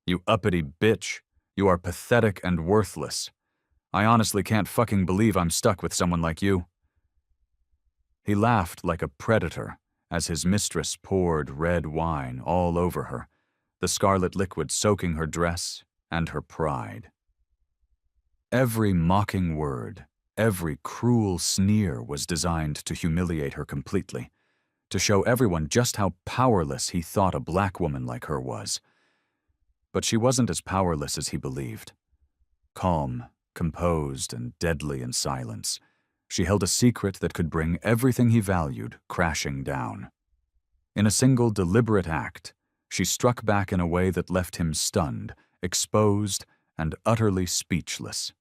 You uppity bitch. You are pathetic and worthless. I honestly can't fucking believe I'm stuck with someone like you." He laughed like a predator as his mistress poured red wine all over her, the scarlet liquid soaking her dress and her pride. Every mocking word, every cruel sneer was designed to humiliate her completely, to show everyone just how powerless he thought a black woman like her was. But she wasn't as powerless as he believed. Calm, composed, and deadly in silence, she held a secret that could bring everything he valued crashing down. In a single deliberate act, she struck back in a way that left him stunned, exposed, and utterly speechless.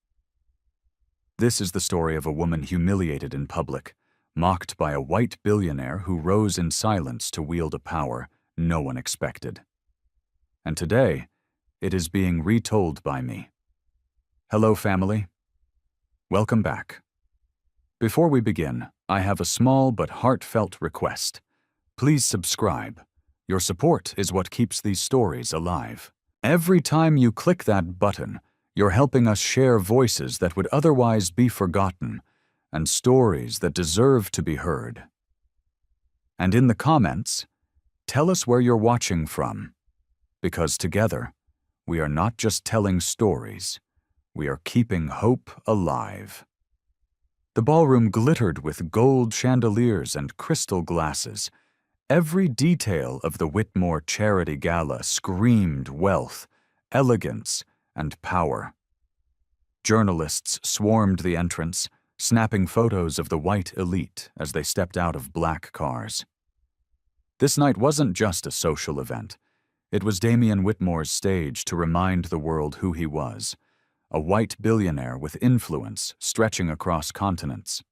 This is the story of a woman humiliated in public, mocked by a white billionaire who rose in silence to wield a power no one expected. And today, it is being retold by me. Hello, family. Welcome back. Before we begin, I have a small but heartfelt request. Please subscribe. Your support is what keeps these stories alive. Every time you click that button, you're helping us share voices that would otherwise be forgotten and stories that deserve to be heard. And in the comments, tell us where you're watching from, because together, we are not just telling stories, we are keeping hope alive. The ballroom glittered with gold chandeliers and crystal glasses. Every detail of the Whitmore Charity Gala screamed wealth, elegance, and power. Journalists swarmed the entrance, snapping photos of the white elite as they stepped out of black cars. This night wasn't just a social event. It was Damian Whitmore's stage to remind the world who he was, a white billionaire with influence stretching across continents.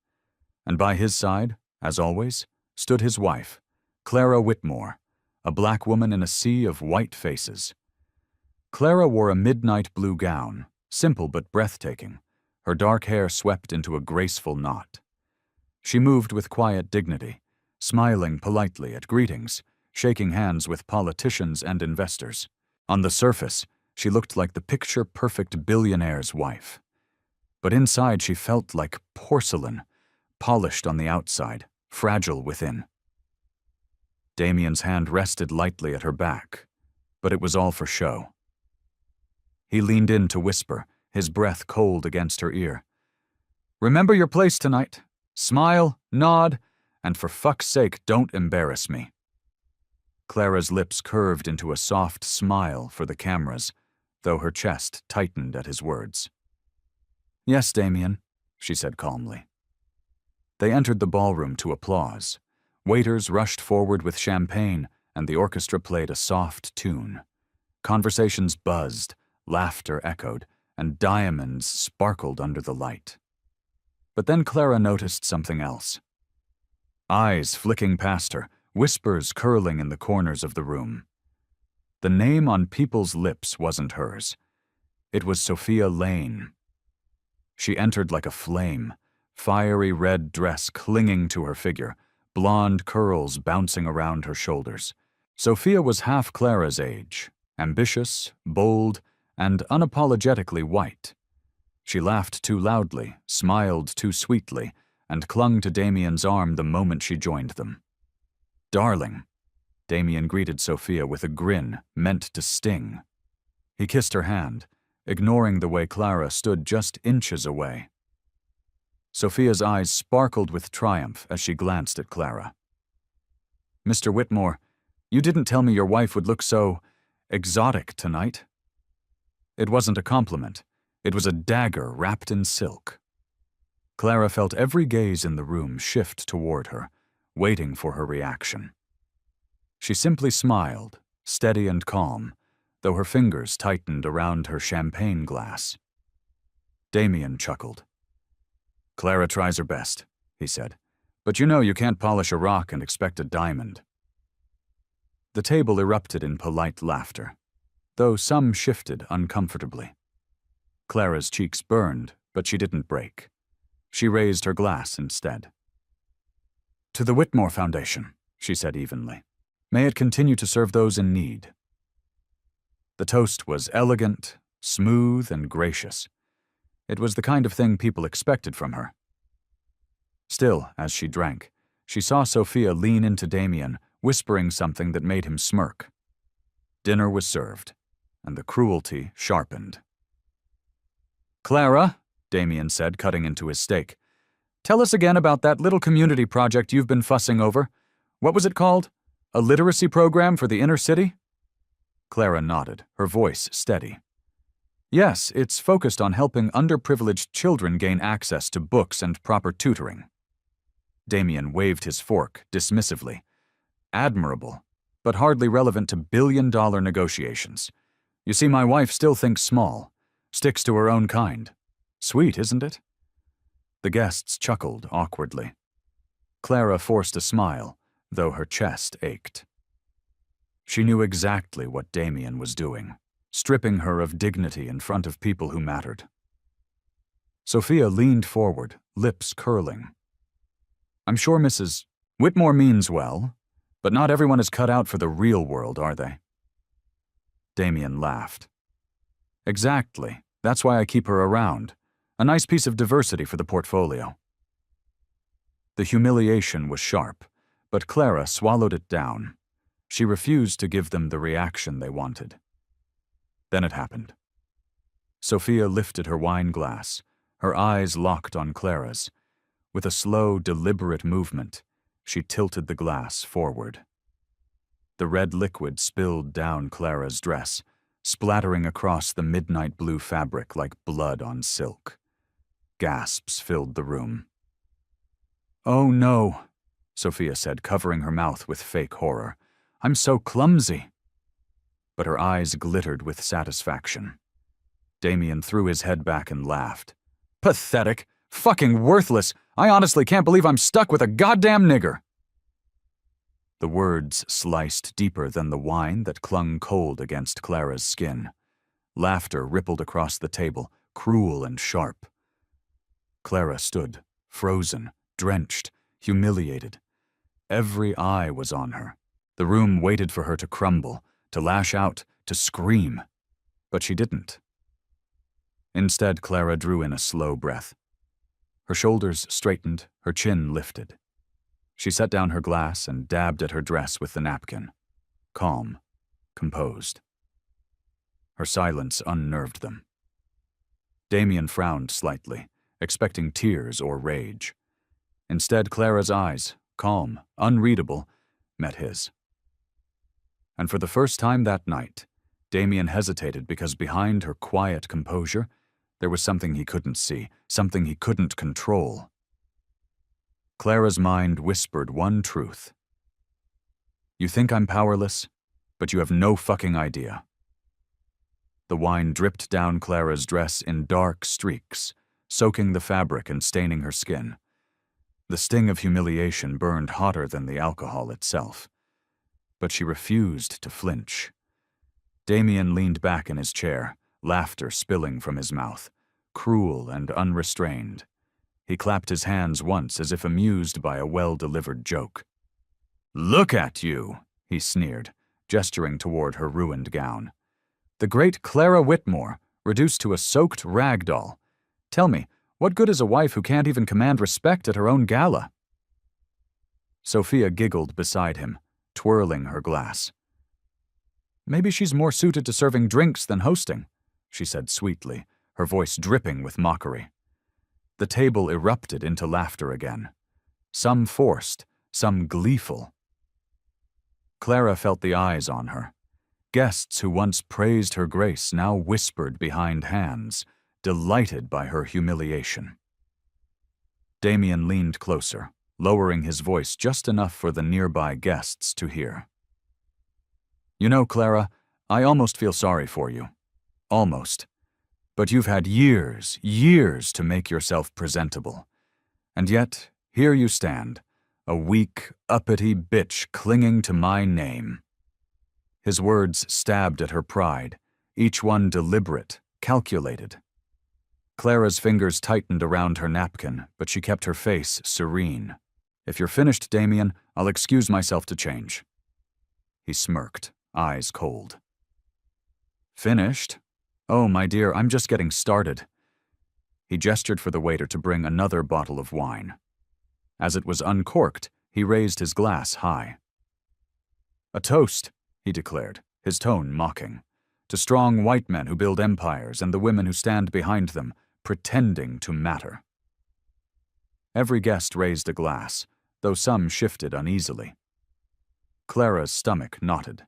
And by his side, as always, stood his wife, Clara Whitmore, a black woman in a sea of white faces. Clara wore a midnight blue gown, simple but breathtaking, her dark hair swept into a graceful knot. She moved with quiet dignity, smiling politely at greetings, shaking hands with politicians and investors. On the surface, she looked like the picture-perfect billionaire's wife. But inside she felt like porcelain, polished on the outside, fragile within. Damian's hand rested lightly at her back, but it was all for show. He leaned in to whisper, his breath cold against her ear. "Remember your place tonight. Smile, nod, and for fuck's sake, don't embarrass me." Clara's lips curved into a soft smile for the cameras, though her chest tightened at his words. "Yes, Damian," she said calmly. They entered the ballroom to applause. Waiters rushed forward with champagne, and the orchestra played a soft tune. Conversations buzzed, laughter echoed, and diamonds sparkled under the light. But then Clara noticed something else. Eyes flicking past her, whispers curling in the corners of the room. The name on people's lips wasn't hers. It was Sophia Lane. She entered like a flame, fiery red dress clinging to her figure, blonde curls bouncing around her shoulders. Sophia was half Clara's age, ambitious, bold, and unapologetically white. She laughed too loudly, smiled too sweetly, and clung to Damian's arm the moment she joined them. "Darling," Damian greeted Sophia with a grin meant to sting. He kissed her hand, ignoring the way Clara stood just inches away. Sophia's eyes sparkled with triumph as she glanced at Clara. "Mr. Whitmore, you didn't tell me your wife would look so exotic tonight." It wasn't a compliment. It was a dagger wrapped in silk. Clara felt every gaze in the room shift toward her, waiting for her reaction. She simply smiled, steady and calm, though her fingers tightened around her champagne glass. Damian chuckled. "Clara tries her best," he said, "but you know you can't polish a rock and expect a diamond." The table erupted in polite laughter, though some shifted uncomfortably. Clara's cheeks burned, but she didn't break. She raised her glass instead. "To the Whitmore Foundation," she said evenly. "May it continue to serve those in need." The toast was elegant, smooth, and gracious. It was the kind of thing people expected from her. Still, as she drank, she saw Sophia lean into Damien, whispering something that made him smirk. Dinner was served, and the cruelty sharpened. "Clara," Damien said, cutting into his steak, "tell us again about that little community project you've been fussing over. What was it called? A literacy program for the inner city?" Clara nodded, her voice steady. "Yes, it's focused on helping underprivileged children gain access to books and proper tutoring." Damien waved his fork dismissively. "Admirable, but hardly relevant to billion-dollar negotiations. You see, my wife still thinks small, sticks to her own kind. Sweet, isn't it?" The guests chuckled awkwardly. Clara forced a smile, though her chest ached. She knew exactly what Damien was doing, stripping her of dignity in front of people who mattered. Sophia leaned forward, lips curling. "I'm sure Mrs. Whitmore means well, but not everyone is cut out for the real world, are they?" Damien laughed. "Exactly. That's why I keep her around. A nice piece of diversity for the portfolio." The humiliation was sharp, but Clara swallowed it down. She refused to give them the reaction they wanted. Then it happened. Sophia lifted her wine glass, her eyes locked on Clara's. With a slow, deliberate movement, she tilted the glass forward. The red liquid spilled down Clara's dress, splattering across the midnight blue fabric like blood on silk. Gasps filled the room. "Oh no," Sophia said, covering her mouth with fake horror. "I'm so clumsy." But her eyes glittered with satisfaction. Damien threw his head back and laughed. "Pathetic! Fucking worthless! I honestly can't believe I'm stuck with a goddamn nigger!" The words sliced deeper than the wine that clung cold against Clara's skin. Laughter rippled across the table, cruel and sharp. Clara stood, frozen, drenched, humiliated. Every eye was on her. The room waited for her to crumble, to lash out, to scream. But she didn't. Instead, Clara drew in a slow breath. Her shoulders straightened, her chin lifted. She set down her glass and dabbed at her dress with the napkin. Calm, composed. Her silence unnerved them. Damien frowned slightly, expecting tears or rage. Instead, Clara's eyes, calm, unreadable, met his. And for the first time that night, Damien hesitated because behind her quiet composure, there was something he couldn't see, something he couldn't control. Clara's mind whispered one truth. "You think I'm powerless, but you have no fucking idea." The wine dripped down Clara's dress in dark streaks, soaking the fabric and staining her skin. The sting of humiliation burned hotter than the alcohol itself. But she refused to flinch. Damien leaned back in his chair, laughter spilling from his mouth, cruel and unrestrained. He clapped his hands once as if amused by a well-delivered joke. "Look at you," he sneered, gesturing toward her ruined gown. "The great Clara Whitmore, reduced to a soaked rag doll. Tell me, what good is a wife who can't even command respect at her own gala?" Sophia giggled beside him, twirling her glass. "Maybe she's more suited to serving drinks than hosting," she said sweetly, her voice dripping with mockery. The table erupted into laughter again. Some forced, some gleeful. Clara felt the eyes on her. Guests who once praised her grace now whispered behind hands, delighted by her humiliation. Damien leaned closer, lowering his voice just enough for the nearby guests to hear. "You know, Clara, I almost feel sorry for you. Almost. But you've had years to make yourself presentable. And yet, here you stand, a weak, uppity bitch clinging to my name." His words stabbed at her pride, each one deliberate, calculated. Clara's fingers tightened around her napkin, but she kept her face serene. "If you're finished, Damien, I'll excuse myself to change." He smirked, eyes cold. Finished? Oh, my dear, I'm just getting started. He gestured for the waiter to bring another bottle of wine. As it was uncorked, he raised his glass high. A toast, he declared, his tone mocking, to strong white men who build empires and the women who stand behind them, pretending to matter. Every guest raised a glass, though some shifted uneasily. Clara's stomach knotted.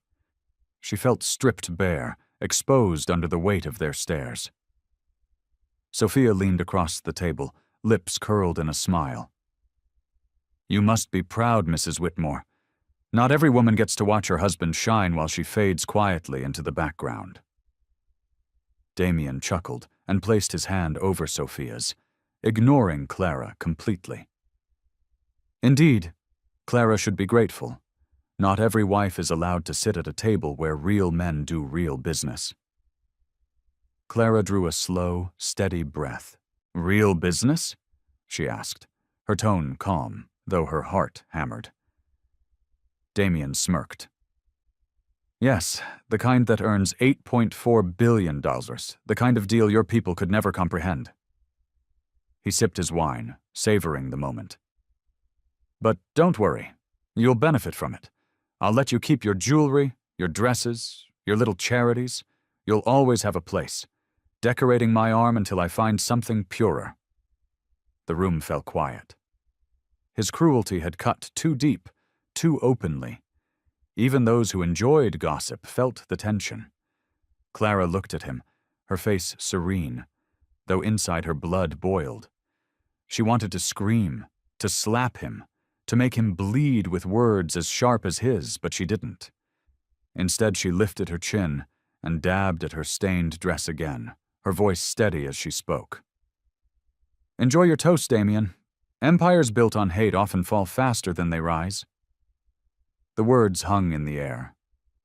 She felt stripped bare, exposed under the weight of their stares. Sophia leaned across the table, lips curled in a smile. You must be proud, Mrs. Whitmore. Not every woman gets to watch her husband shine while she fades quietly into the background. Damien chuckled and placed his hand over Sophia's, ignoring Clara completely. Indeed, Clara should be grateful. Not every wife is allowed to sit at a table where real men do real business. Clara drew a slow, steady breath. Real business? She asked, her tone calm, though her heart hammered. Damien smirked. Yes, the kind that earns $8.4 billion, the kind of deal your people could never comprehend. He sipped his wine, savoring the moment. But don't worry, you'll benefit from it. I'll let you keep your jewelry, your dresses, your little charities. You'll always have a place, decorating my arm until I find something purer. The room fell quiet. His cruelty had cut too deep, too openly. Even those who enjoyed gossip felt the tension. Clara looked at him, her face serene, though inside her blood boiled. She wanted to scream, to slap him, to make him bleed with words as sharp as his, but she didn't. Instead, she lifted her chin and dabbed at her stained dress again, her voice steady as she spoke. Enjoy your toast, Damien. Empires built on hate often fall faster than they rise. The words hung in the air,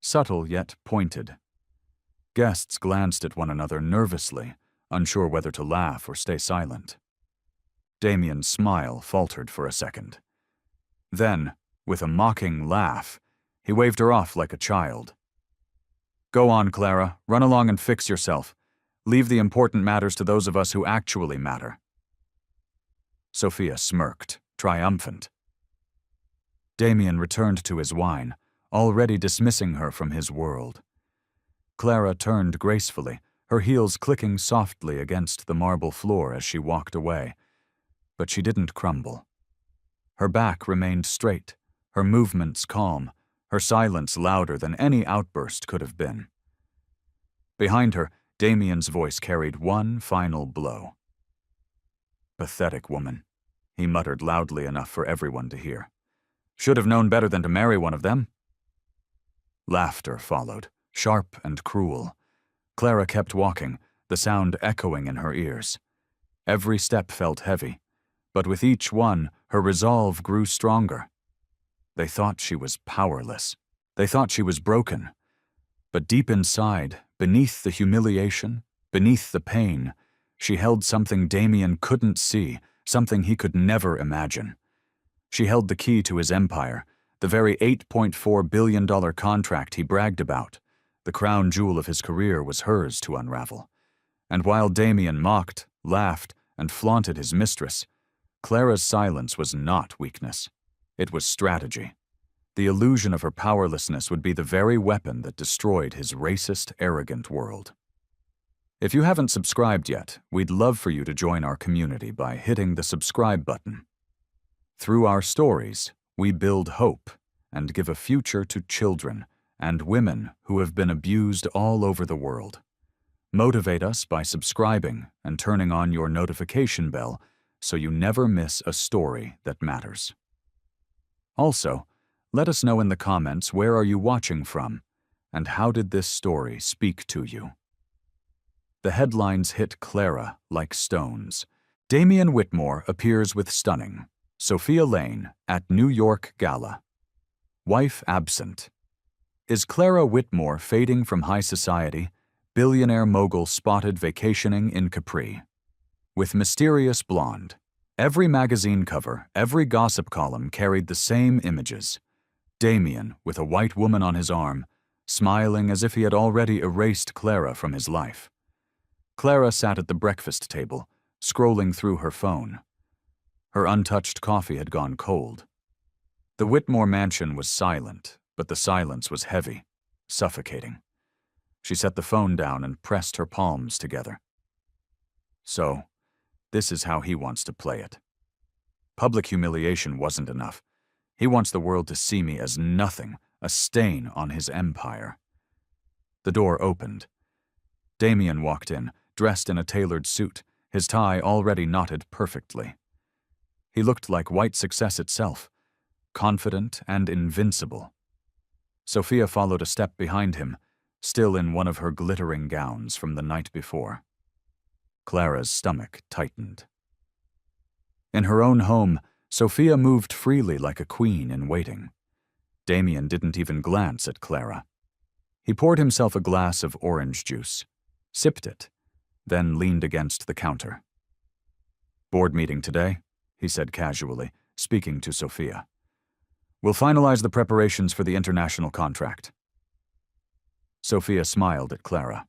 subtle yet pointed. Guests glanced at one another nervously, unsure whether to laugh or stay silent. Damien's smile faltered for a second. Then, with a mocking laugh, he waved her off like a child. Go on, Clara, run along and fix yourself. Leave the important matters to those of us who actually matter. Sophia smirked, triumphant. Damien returned to his wine, already dismissing her from his world. Clara turned gracefully, her heels clicking softly against the marble floor as she walked away. But she didn't crumble. Her back remained straight, her movements calm, her silence louder than any outburst could have been. Behind her, Damien's voice carried one final blow. Pathetic woman, he muttered loudly enough for everyone to hear. Should have known better than to marry one of them. Laughter followed, sharp and cruel. Clara kept walking, the sound echoing in her ears. Every step felt heavy, but with each one, her resolve grew stronger. They thought she was powerless. They thought she was broken. But deep inside, beneath the humiliation, beneath the pain, she held something Damien couldn't see, something he could never imagine. She held the key to his empire, the very $8.4 billion contract he bragged about. The crown jewel of his career was hers to unravel. And while Damien mocked, laughed, and flaunted his mistress, Clara's silence was not weakness. It was strategy. The illusion of her powerlessness would be the very weapon that destroyed his racist, arrogant world. If you haven't subscribed yet, we'd love for you to join our community by hitting the subscribe button. Through our stories, we build hope and give a future to children and women who have been abused all over the world. Motivate us by subscribing and turning on your notification bell so you never miss a story that matters. Also, let us know in the comments where are you watching from and how did this story speak to you. The headlines hit Clara like stones. Damien Whitmore appears with stunning. Sophia Lane at New York Gala. Wife absent. Is Clara Whitmore fading from high society? Billionaire mogul spotted vacationing in Capri. With mysterious blonde. Every magazine cover, every gossip column carried the same images. Damien, with a white woman on his arm, smiling as if he had already erased Clara from his life. Clara sat at the breakfast table, scrolling through her phone. Her untouched coffee had gone cold. The Whitmore mansion was silent, but the silence was heavy, suffocating. She set the phone down and pressed her palms together. So, this is how he wants to play it. Public humiliation wasn't enough. He wants the world to see me as nothing, a stain on his empire. The door opened. Damien walked in, dressed in a tailored suit, his tie already knotted perfectly. He looked like white success itself, confident and invincible. Sophia followed a step behind him, still in one of her glittering gowns from the night before. Clara's stomach tightened. In her own home, Sophia moved freely like a queen in waiting. Damien didn't even glance at Clara. He poured himself a glass of orange juice, sipped it, then leaned against the counter. "Board meeting today," he said casually, speaking to Sophia. "We'll finalize the preparations for the international contract." Sophia smiled at Clara.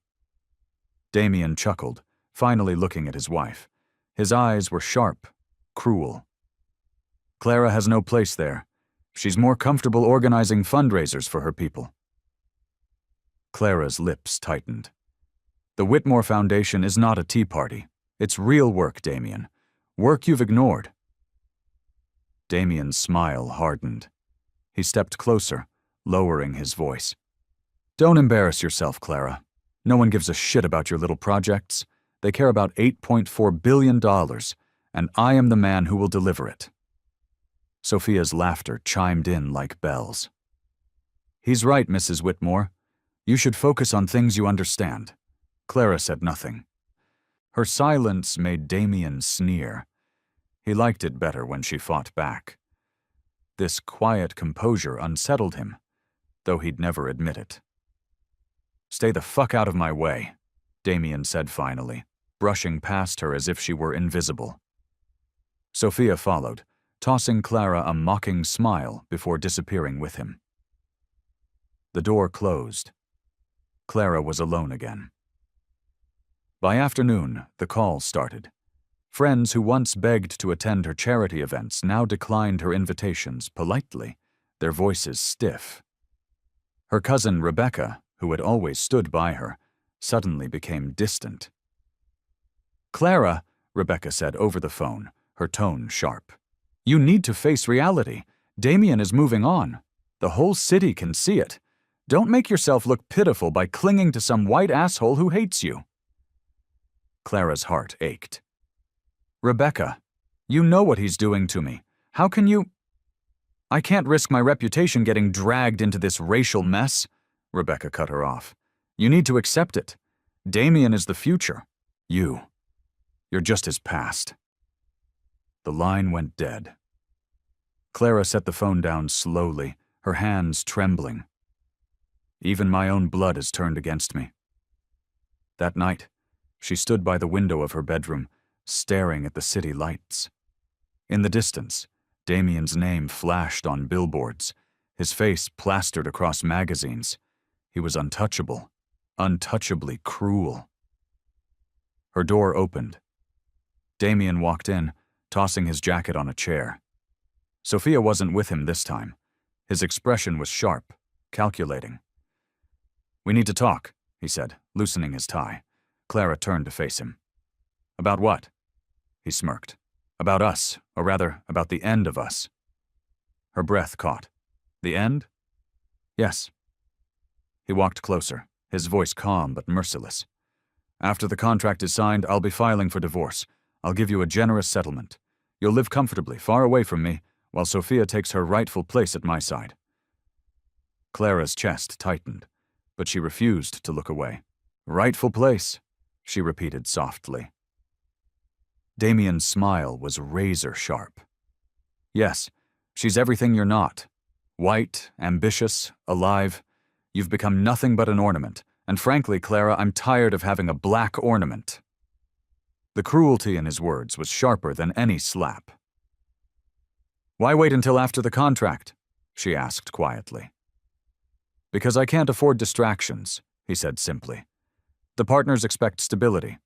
Damien chuckled, finally looking at his wife. His eyes were sharp, cruel. "Clara has no place there. She's more comfortable organizing fundraisers for her people." Clara's lips tightened. "The Whitmore Foundation is not a tea party. It's real work, Damien. Work you've ignored." Damien's smile hardened. He stepped closer, lowering his voice. "Don't embarrass yourself, Clara. No one gives a shit about your little projects. They care about $8.4 billion, and I am the man who will deliver it." Sophia's laughter chimed in like bells. "He's right, Mrs. Whitmore. You should focus on things you understand." Clara said nothing. Her silence made Damien sneer. He liked it better when she fought back. This quiet composure unsettled him, though he'd never admit it. "Stay the fuck out of my way," Damien said finally, brushing past her as if she were invisible. Sophia followed, tossing Clara a mocking smile before disappearing with him. The door closed. Clara was alone again. By afternoon, the call started. Friends who once begged to attend her charity events now declined her invitations politely, their voices stiff. Her cousin Rebecca, who had always stood by her, suddenly became distant. "Clara," Rebecca said over the phone, her tone sharp, "you need to face reality. Damien is moving on. The whole city can see it. Don't make yourself look pitiful by clinging to some white asshole who hates you." Clara's heart ached. "Rebecca, you know what he's doing to me. How can you—" "I can't risk my reputation getting dragged into this racial mess," Rebecca cut her off. "You need to accept it. Damien is the future. You're just his past." The line went dead. Clara set the phone down slowly, her hands trembling. "Even my own blood has turned against me." That night, she stood by the window of her bedroom, staring at the city lights. In the distance, Damien's name flashed on billboards, his face plastered across magazines. He was untouchable, untouchably cruel. Her door opened. Damien walked in, tossing his jacket on a chair. Sophia wasn't with him this time. His expression was sharp, calculating. "We need to talk," he said, loosening his tie. Clara turned to face him. "About what?" He smirked. "About us, or rather, about the end of us." Her breath caught. "The end?" "Yes." He walked closer, his voice calm but merciless. "After the contract is signed, I'll be filing for divorce. I'll give you a generous settlement. You'll live comfortably, far away from me, while Sophia takes her rightful place at my side." Clara's chest tightened, but she refused to look away. "Rightful place," she repeated softly. Damien's smile was razor sharp. "Yes, she's everything you're not. White, ambitious, alive. You've become nothing but an ornament, and frankly, Clara, I'm tired of having a black ornament." The cruelty in his words was sharper than any slap. "Why wait until after the contract?" she asked quietly. Because I can't afford distractions, he said simply. The partners expect stability.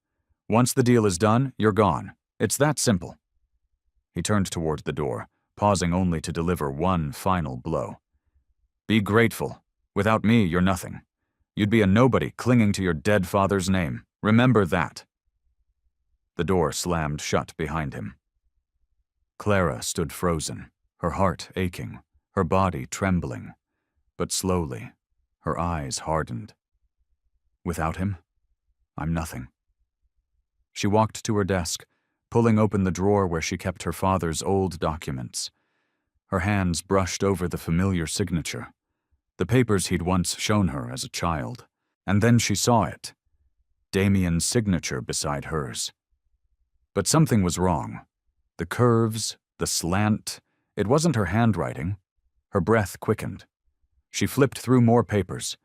Once the deal is done, you're gone. It's that simple. He turned toward the door, pausing only to deliver one final blow. Be grateful. Without me, you're nothing. You'd be a nobody clinging to your dead father's name. Remember that. The door slammed shut behind him. Clara stood frozen, her heart aching, her body trembling. But slowly, her eyes hardened. Without him, I'm nothing. She walked to her desk, pulling open the drawer where she kept her father's old documents. Her hands brushed over the familiar signature, the papers he'd once shown her as a child. And then she saw it, Damien's signature beside hers. But something was wrong. The curves, the slant, it wasn't her handwriting. Her breath quickened. She flipped through more papers.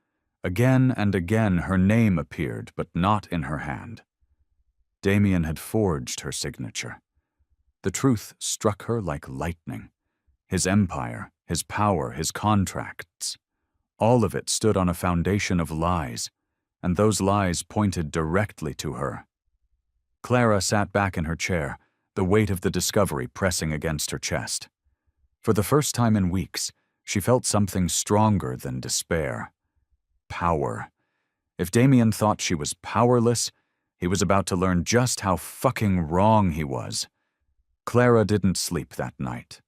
Again and again her name appeared, but not in her hand. Damien had forged her signature. The truth struck her like lightning. His empire, his power, his contracts, all of it stood on a foundation of lies, and those lies pointed directly to her. Clara sat back in her chair, the weight of the discovery pressing against her chest. For the first time in weeks, she felt something stronger than despair. Power. If Damien thought she was powerless, he was about to learn just how fucking wrong he was. Clara didn't sleep that night.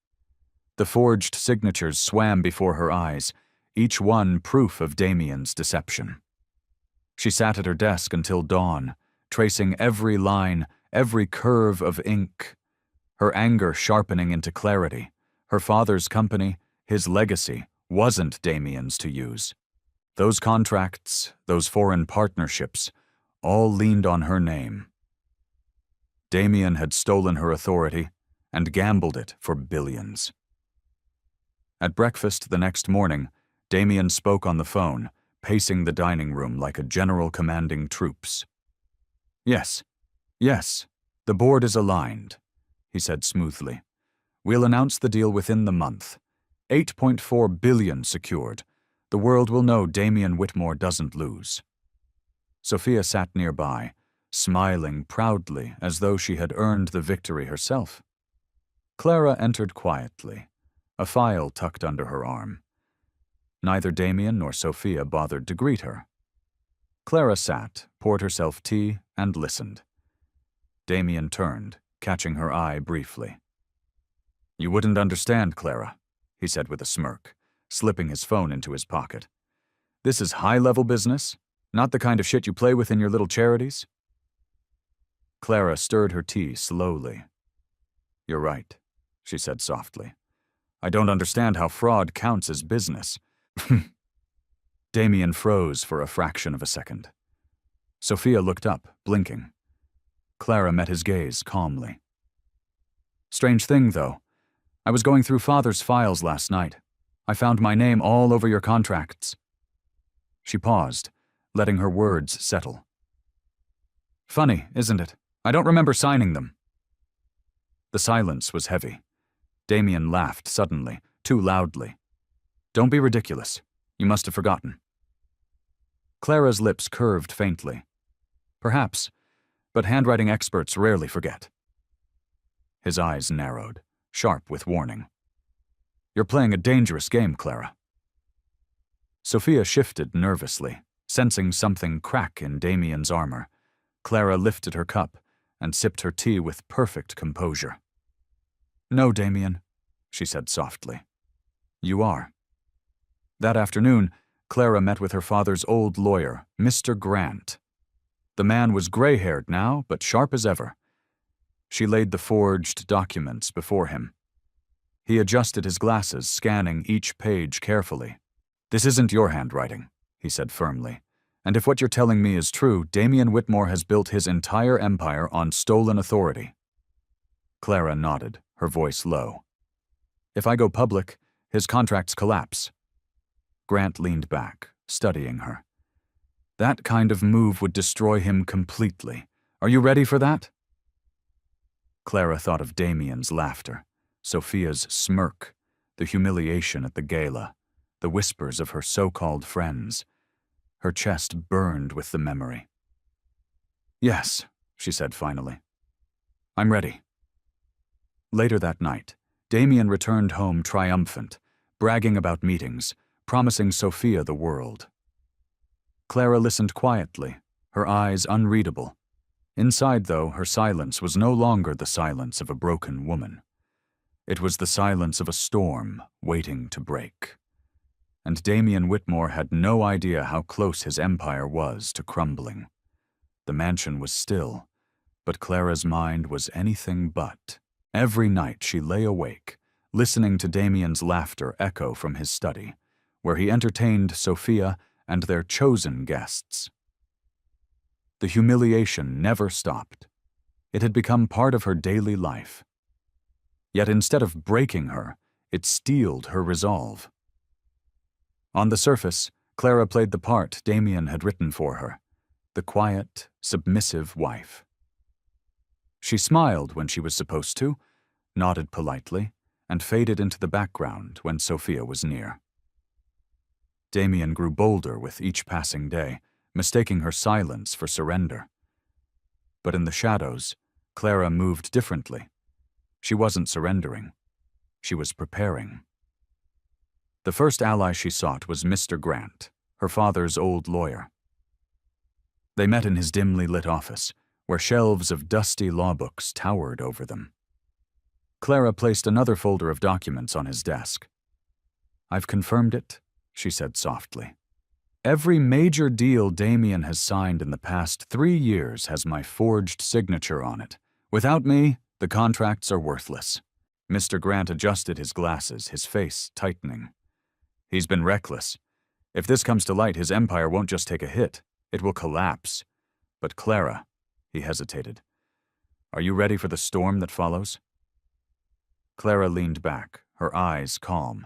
The forged signatures swam before her eyes, each one proof of Damien's deception. She sat at her desk until dawn, tracing every line, every curve of ink, her anger sharpening into clarity. Her father's company, his legacy, wasn't Damien's to use. Those contracts, those foreign partnerships, all leaned on her name. Damien had stolen her authority and gambled it for billions. At breakfast the next morning, Damien spoke on the phone, pacing the dining room like a general commanding troops. Yes, the board is aligned, he said smoothly. We'll announce the deal within the month. 8.4 billion secured. The world will know Damien Whitmore doesn't lose. Sophia sat nearby, smiling proudly as though she had earned the victory herself. Clara entered quietly, a file tucked under her arm. Neither Damien nor Sophia bothered to greet her. Clara sat, poured herself tea, and listened. Damien turned, catching her eye briefly. You wouldn't understand, Clara, he said with a smirk, slipping his phone into his pocket. This is high-level business, not the kind of shit you play with in your little charities. Clara stirred her tea slowly. You're right, she said softly. I don't understand how fraud counts as business. Damien froze for a fraction of a second. Sophia looked up, blinking. Clara met his gaze calmly. Strange thing, though. I was going through Father's files last night. I found my name all over your contracts. She paused, letting her words settle. Funny, isn't it? I don't remember signing them. The silence was heavy. Damien laughed suddenly, too loudly. Don't be ridiculous. You must have forgotten. Clara's lips curved faintly. Perhaps, but handwriting experts rarely forget. His eyes narrowed, sharp with warning. You're playing a dangerous game, Clara. Sophia shifted nervously, sensing something crack in Damien's armor. Clara lifted her cup and sipped her tea with perfect composure. No, Damien, she said softly. You are. That afternoon, Clara met with her father's old lawyer, Mr. Grant. The man was gray-haired now, but sharp as ever. She laid the forged documents before him. He adjusted his glasses, scanning each page carefully. This isn't your handwriting, he said firmly. And if what you're telling me is true, Damien Whitmore has built his entire empire on stolen authority. Clara nodded, her voice low. If I go public, his contracts collapse. Grant leaned back, studying her. That kind of move would destroy him completely. Are you ready for that? Clara thought of Damien's laughter, Sophia's smirk, the humiliation at the gala, the whispers of her so-called friends. Her chest burned with the memory. "Yes," she said finally. "I'm ready." Later that night, Damien returned home triumphant, bragging about meetings, promising Sophia the world. Clara listened quietly, her eyes unreadable. Inside, though, her silence was no longer the silence of a broken woman. It was the silence of a storm waiting to break. And Damien Whitmore had no idea how close his empire was to crumbling. The mansion was still, but Clara's mind was anything but. Every night she lay awake, listening to Damien's laughter echo from his study, where he entertained Sophia and their chosen guests. The humiliation never stopped. It had become part of her daily life. Yet instead of breaking her, it steeled her resolve. On the surface, Clara played the part Damien had written for her, the quiet, submissive wife. She smiled when she was supposed to, nodded politely, and faded into the background when Sophia was near. Damien grew bolder with each passing day, mistaking her silence for surrender. But in the shadows, Clara moved differently. She wasn't surrendering. She was preparing. The first ally she sought was Mr. Grant, her father's old lawyer. They met in his dimly lit office, where shelves of dusty law books towered over them. Clara placed another folder of documents on his desk. "I've confirmed it," she said softly. "Every major deal Damien has signed in the past 3 years has my forged signature on it. Without me, the contracts are worthless." Mr. Grant adjusted his glasses, his face tightening. "He's been reckless. If this comes to light, his empire won't just take a hit, it will collapse. But Clara," he hesitated, "are you ready for the storm that follows?" Clara leaned back, her eyes calm.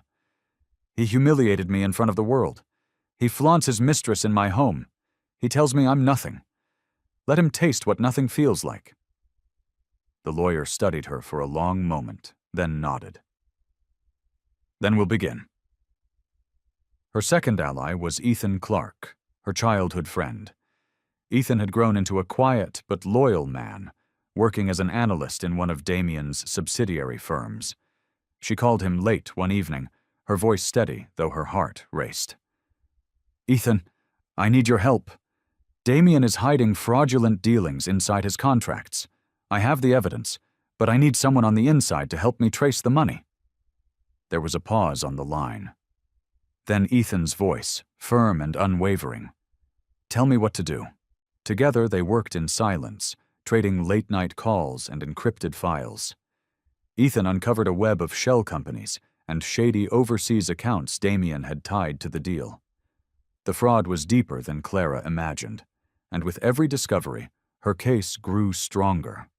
"He humiliated me in front of the world. He flaunts his mistress in my home. He tells me I'm nothing. Let him taste what nothing feels like." The lawyer studied her for a long moment, then nodded. "Then we'll begin." Her second ally was Ethan Clark, her childhood friend. Ethan had grown into a quiet but loyal man, working as an analyst in one of Damien's subsidiary firms. She called him late one evening, her voice steady, though her heart raced. "Ethan, I need your help. Damien is hiding fraudulent dealings inside his contracts. I have the evidence, but I need someone on the inside to help me trace the money." There was a pause on the line. Then Ethan's voice, firm and unwavering. "Tell me what to do." Together they worked in silence, trading late-night calls and encrypted files. Ethan uncovered a web of shell companies and shady overseas accounts Damien had tied to the deal. The fraud was deeper than Clara imagined, and with every discovery, her case grew stronger.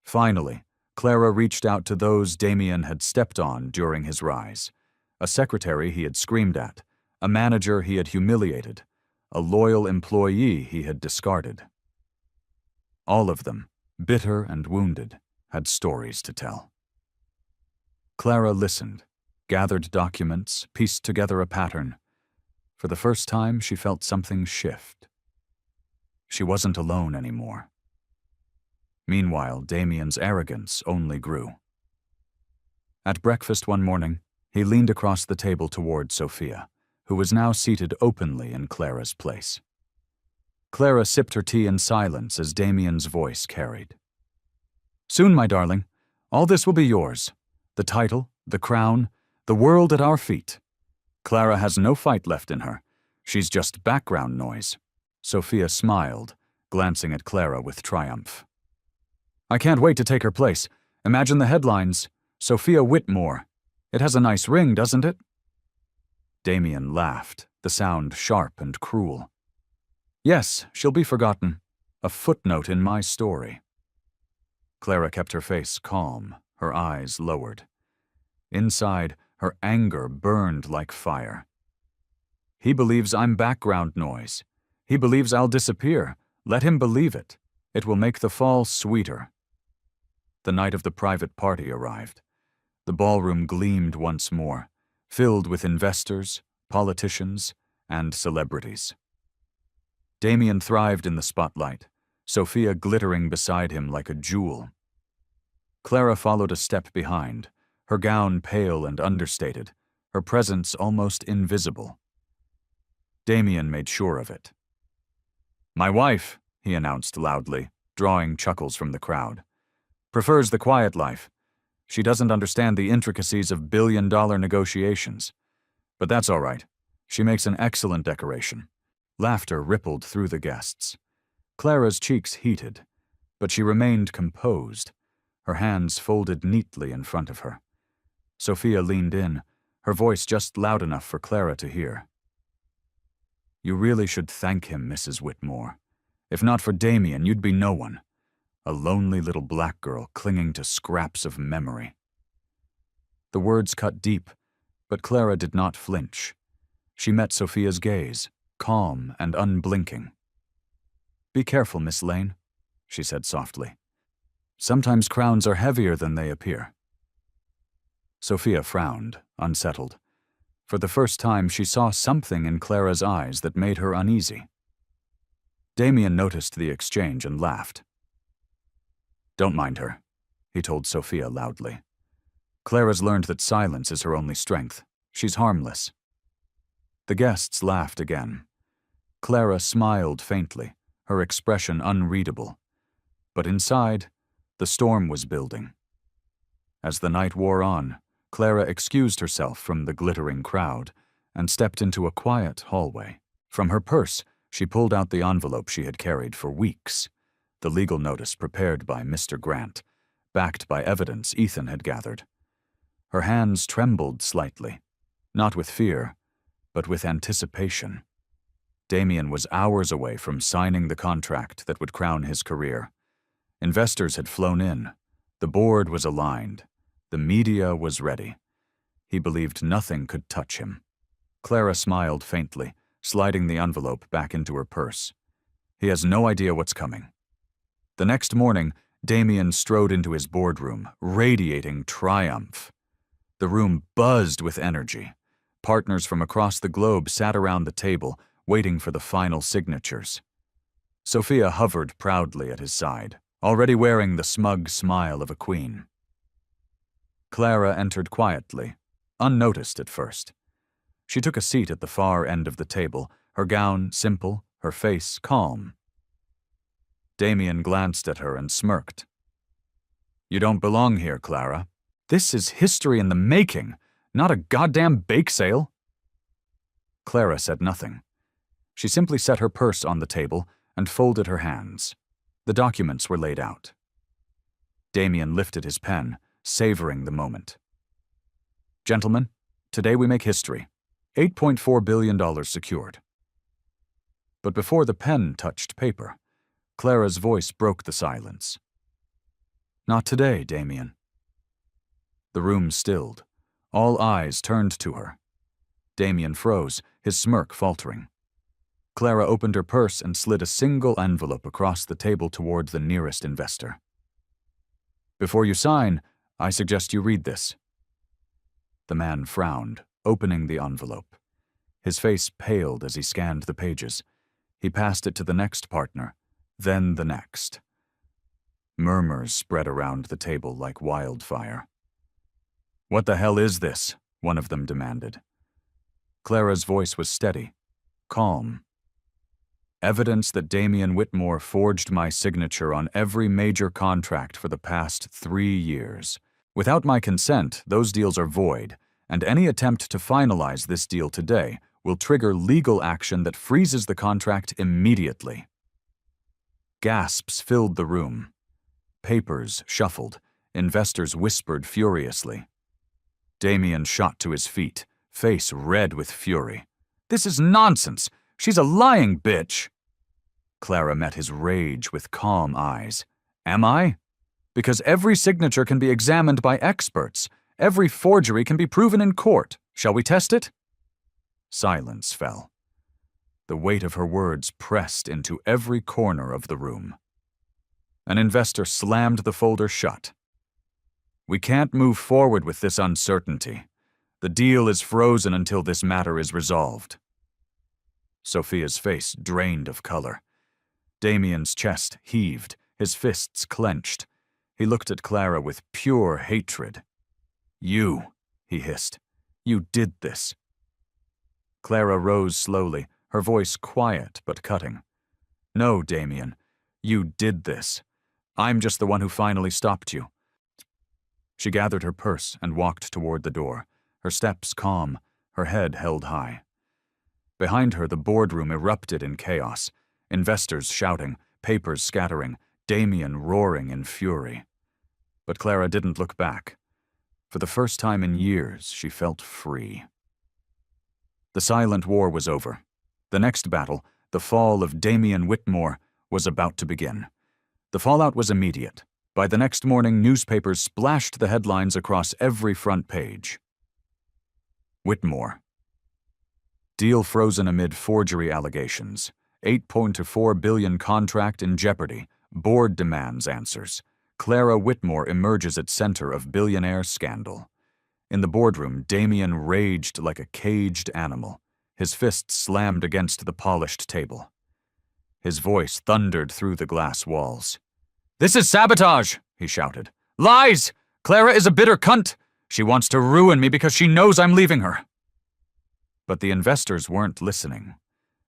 Finally, Clara reached out to those Damien had stepped on during his rise. A secretary he had screamed at, a manager he had humiliated, a loyal employee he had discarded. All of them, bitter and wounded, had stories to tell. Clara listened, gathered documents, pieced together a pattern. For the first time, she felt something shift. She wasn't alone anymore. Meanwhile, Damien's arrogance only grew. At breakfast one morning, he leaned across the table toward Sophia, who was now seated openly in Clara's place. Clara sipped her tea in silence as Damien's voice carried. "Soon, my darling, all this will be yours. The title, the crown, the world at our feet. Clara has no fight left in her. She's just background noise." Sophia smiled, glancing at Clara with triumph. "I can't wait to take her place. Imagine the headlines. Sophia Whitmore. It has a nice ring, doesn't it?" Damien laughed, the sound sharp and cruel. "Yes, she'll be forgotten. A footnote in my story." Clara kept her face calm, her eyes lowered. Inside, her anger burned like fire. "He believes I'm background noise. He believes I'll disappear. Let him believe it. It will make the fall sweeter." The night of the private party arrived. The ballroom gleamed once more, filled with investors, politicians, and celebrities. Damien thrived in the spotlight, Sophia glittering beside him like a jewel. Clara followed a step behind, her gown pale and understated, her presence almost invisible. Damien made sure of it. "My wife," he announced loudly, drawing chuckles from the crowd, "prefers the quiet life. She doesn't understand the intricacies of billion-dollar negotiations. But that's all right. She makes an excellent decoration." Laughter rippled through the guests. Clara's cheeks heated, but she remained composed, her hands folded neatly in front of her. Sophia leaned in, her voice just loud enough for Clara to hear. "You really should thank him, Mrs. Whitmore. If not for Damien, you'd be no one. A lonely little black girl clinging to scraps of memory." The words cut deep, but Clara did not flinch. She met Sophia's gaze, calm and unblinking. "Be careful, Miss Lane," she said softly. "Sometimes crowns are heavier than they appear." Sophia frowned, unsettled. For the first time, she saw something in Clara's eyes that made her uneasy. Damien noticed the exchange and laughed. "Don't mind her," he told Sophia loudly. "Clara's learned that silence is her only strength. She's harmless." The guests laughed again. Clara smiled faintly, her expression unreadable. But inside, the storm was building. As the night wore on, Clara excused herself from the glittering crowd and stepped into a quiet hallway. From her purse, she pulled out the envelope she had carried for weeks, the legal notice prepared by Mr. Grant, backed by evidence Ethan had gathered. Her hands trembled slightly, not with fear, but with anticipation. Damien was hours away from signing the contract that would crown his career. Investors had flown in. The board was aligned. The media was ready. He believed nothing could touch him. Clara smiled faintly, sliding the envelope back into her purse. He has no idea what's coming. The next morning, Damien strode into his boardroom, radiating triumph. The room buzzed with energy. Partners from across the globe sat around the table, waiting for the final signatures. Sophia hovered proudly at his side, already wearing the smug smile of a queen. Clara entered quietly, unnoticed at first. She took a seat at the far end of the table, her gown simple, her face calm. Damien glanced at her and smirked. "You don't belong here, Clara. This is history in the making, not a goddamn bake sale." Clara said nothing. She simply set her purse on the table and folded her hands. The documents were laid out. Damien lifted his pen, savoring the moment. "Gentlemen, today we make history. $8.4 billion secured." But before the pen touched paper, Clara's voice broke the silence. "Not today, Damien." The room stilled. All eyes turned to her. Damien froze, his smirk faltering. Clara opened her purse and slid a single envelope across the table toward the nearest investor. "Before you sign, I suggest you read this." The man frowned, opening the envelope. His face paled as he scanned the pages. He passed it to the next partner, then the next. Murmurs spread around the table like wildfire. "What the hell is this?" one of them demanded. Clara's voice was steady, calm. "Evidence that Damien Whitmore forged my signature on every major contract for the past 3 years. Without my consent, those deals are void, and any attempt to finalize this deal today will trigger legal action that freezes the contract immediately." Gasps filled the room. Papers shuffled. Investors whispered furiously. Damien shot to his feet, face red with fury. "This is nonsense! She's a lying bitch!" Clara met his rage with calm eyes. "Am I? Because every signature can be examined by experts. Every forgery can be proven in court. Shall we test it?" Silence fell. The weight of her words pressed into every corner of the room. An investor slammed the folder shut. "We can't move forward with this uncertainty. The deal is frozen until this matter is resolved. Sophia's face drained of color. Damien's chest heaved, his fists clenched. He looked at Clara with pure hatred. "You," he hissed. "You did this." Clara rose slowly, her voice quiet but cutting. "No, Damien, you did this. I'm just the one who finally stopped you." She gathered her purse and walked toward the door, her steps calm, her head held high. Behind her, the boardroom erupted in chaos, investors shouting, papers scattering, Damien roaring in fury. But Clara didn't look back. For the first time in years, she felt free. The silent war was over. The next battle, the fall of Damien Whitmore, was about to begin. The fallout was immediate. By the next morning, newspapers splashed the headlines across every front page. Whitmore. Deal frozen amid forgery allegations. $8.4 billion contract in jeopardy. Board demands answers. Clara Whitmore emerges at center of Billionaire scandal. In the boardroom, Damien raged like a caged animal. His fists slammed against the polished table. His voice thundered through the glass walls. "This is sabotage!" he shouted. "Lies! Clara is a bitter cunt! She wants to ruin me because she knows I'm leaving her!" But the investors weren't listening.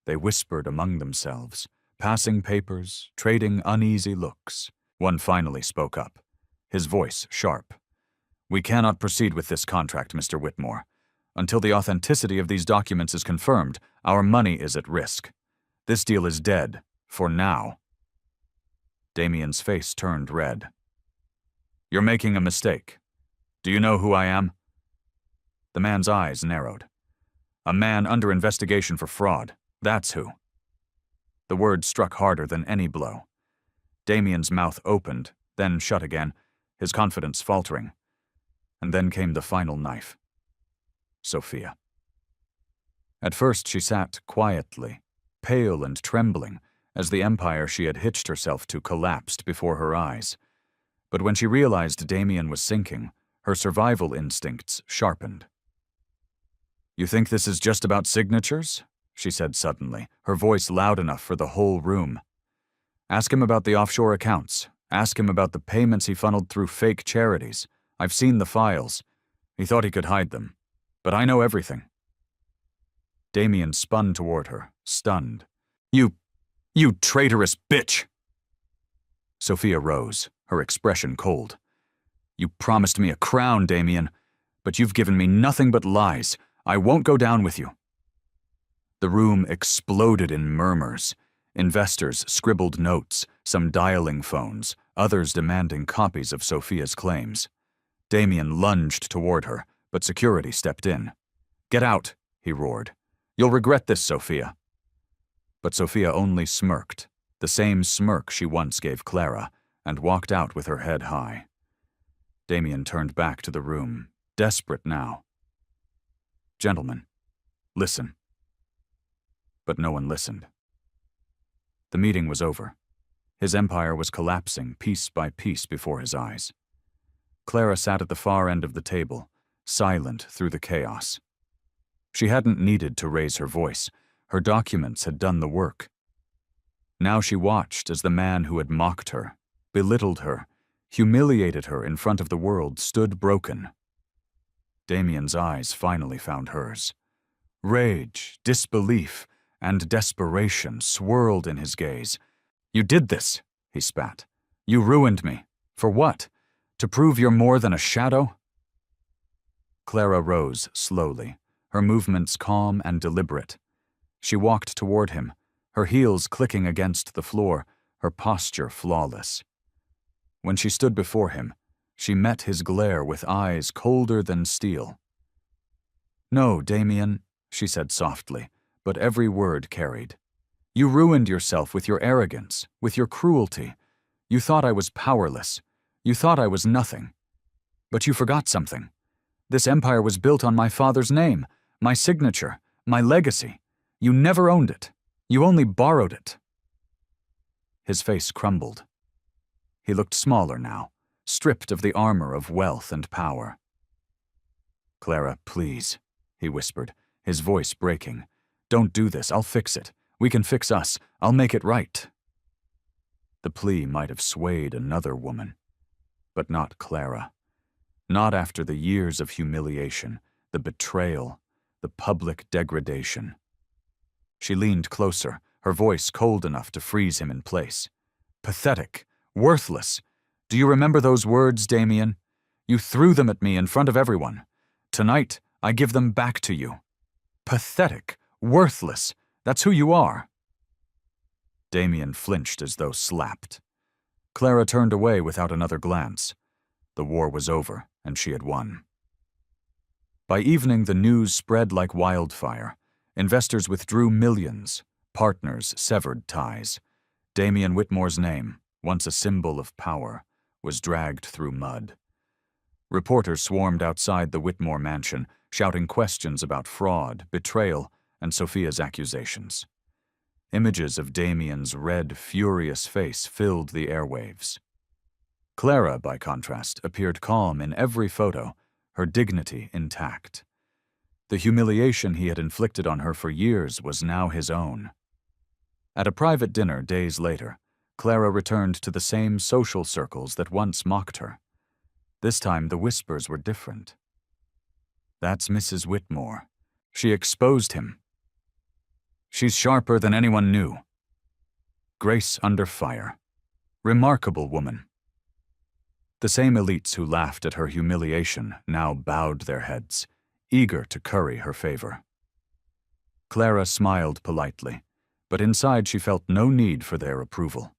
They whispered among themselves, passing papers, trading uneasy looks. One finally spoke up, his voice sharp. "We cannot proceed with this contract, Mr. Whitmore. Until the authenticity of these documents is confirmed, our money is at risk. This deal is dead, for now." Damien's face turned red. "You're making a mistake. Do you know who I am?" The man's eyes narrowed. "A man under investigation for fraud. That's who." The word struck harder than any blow. Damien's mouth opened, then shut again, his confidence faltering. And then came the final knife. Sophia. At first she sat quietly, pale and trembling, as the empire she had hitched herself to collapsed before her eyes. But when she realized Damien was sinking, her survival instincts sharpened. "You think this is just about signatures?" she said suddenly, her voice loud enough for the whole room. "Ask him about the offshore accounts. Ask him about the payments he funneled through fake charities. I've seen the files. He thought he could hide them. But I know everything." Damien spun toward her, stunned. You traitorous bitch!" Sophia rose, her expression cold. "You promised me a crown, Damien, but you've given me nothing but lies. I won't go down with you." The room exploded in murmurs. Investors scribbled notes, some dialing phones, others demanding copies of Sophia's claims. Damien lunged toward her, but security stepped in. "Get out," he roared. "You'll regret this, Sophia." But Sophia only smirked, the same smirk she once gave Clara, and walked out with her head high. Damien turned back to the room, desperate now. "Gentlemen, listen." But no one listened. The meeting was over. His empire was collapsing piece by piece before his eyes. Clara sat at the far end of the table, silent through the chaos. She hadn't needed to raise her voice. Her documents had done the work. Now she watched as the man who had mocked her, belittled her, humiliated her in front of the world stood broken. Damien's eyes finally found hers. Rage, disbelief, and desperation swirled in his gaze. "You did this," he spat. "You ruined me. For what? To prove you're more than a shadow?" Clara rose slowly, her movements calm and deliberate. She walked toward him, her heels clicking against the floor, her posture flawless. When she stood before him, she met his glare with eyes colder than steel. "No, Damien," she said softly, but every word carried. "You ruined yourself with your arrogance, with your cruelty. You thought I was powerless. You thought I was nothing. But you forgot something. This empire was built on my father's name, my signature, my legacy. You never owned it. You only borrowed it." His face crumbled. He looked smaller now, stripped of the armor of wealth and power. "Clara, please," he whispered, his voice breaking. "Don't do this. I'll fix it. We can fix us. I'll make it right." The plea might have swayed another woman, but not Clara. Not after the years of humiliation, the betrayal, the public degradation. She leaned closer, her voice cold enough to freeze him in place. "Pathetic. Worthless. Do you remember those words, Damien? You threw them at me in front of everyone. Tonight, I give them back to you. Pathetic. Worthless. That's who you are." Damien flinched as though slapped. Clara turned away without another glance. The war was over, and she had won. By evening, the news spread like wildfire. Investors withdrew millions. Partners severed ties. Damien Whitmore's name, once a symbol of power, was dragged through mud. Reporters swarmed outside the Whitmore mansion, shouting questions about fraud, betrayal, and Sophia's accusations. Images of Damien's red, furious face filled the airwaves. Clara, by contrast, appeared calm in every photo, her dignity intact. The humiliation he had inflicted on her for years was now his own. At a private dinner days later, Clara returned to the same social circles that once mocked her. This time the whispers were different. "That's Mrs. Whitmore. She exposed him. She's sharper than anyone knew. Grace under fire. Remarkable woman." The same elites who laughed at her humiliation now bowed their heads, eager to curry her favor. Clara smiled politely, but inside she felt no need for their approval.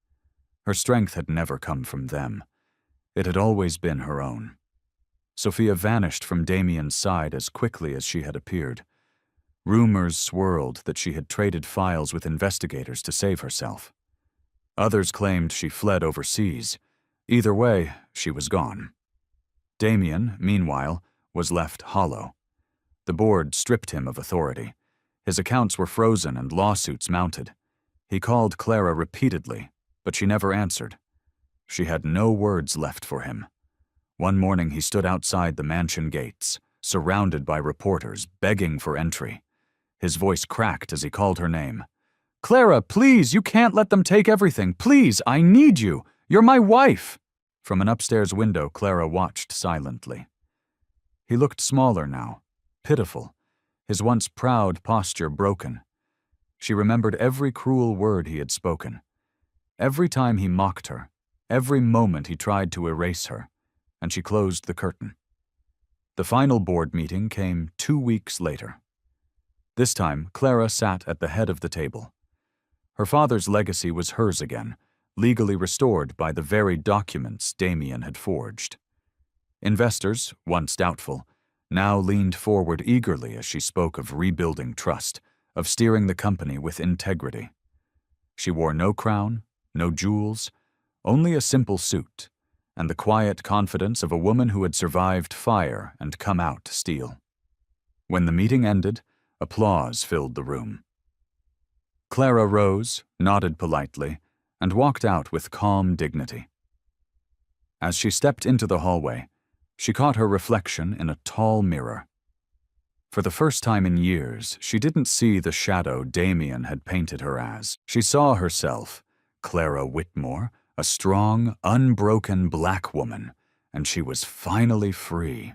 Her strength had never come from them. It had always been her own. Sophia vanished from Damien's side as quickly as she had appeared. Rumors swirled that she had traded files with investigators to save herself. Others claimed she fled overseas. Either way, she was gone. Damien, meanwhile, was left hollow. The board stripped him of authority. His accounts were frozen and lawsuits mounted. He called Clara repeatedly, but she never answered. She had no words left for him. One morning he stood outside the mansion gates, surrounded by reporters, begging for entry. His voice cracked as he called her name. "Clara, please, you can't let them take everything. Please, I need you. You're my wife." From an upstairs window, Clara watched silently. He looked smaller now, pitiful, his once proud posture broken. She remembered every cruel word he had spoken. Every time he mocked her, every moment he tried to erase her, and she closed the curtain. The final board meeting came 2 weeks later. This time, Clara sat at the head of the table. Her father's legacy was hers again, legally restored by the very documents Damien had forged. Investors, once doubtful, now leaned forward eagerly as she spoke of rebuilding trust, of steering the company with integrity. She wore no crown, no jewels, only a simple suit, and the quiet confidence of a woman who had survived fire and come out to steal. When the meeting ended, applause filled the room. Clara rose, nodded politely, and walked out with calm dignity. As she stepped into the hallway, she caught her reflection in a tall mirror. For the first time in years, she didn't see the shadow Damien had painted her as. She saw herself, Clara Whitmore, a strong, unbroken black woman, and she was finally free.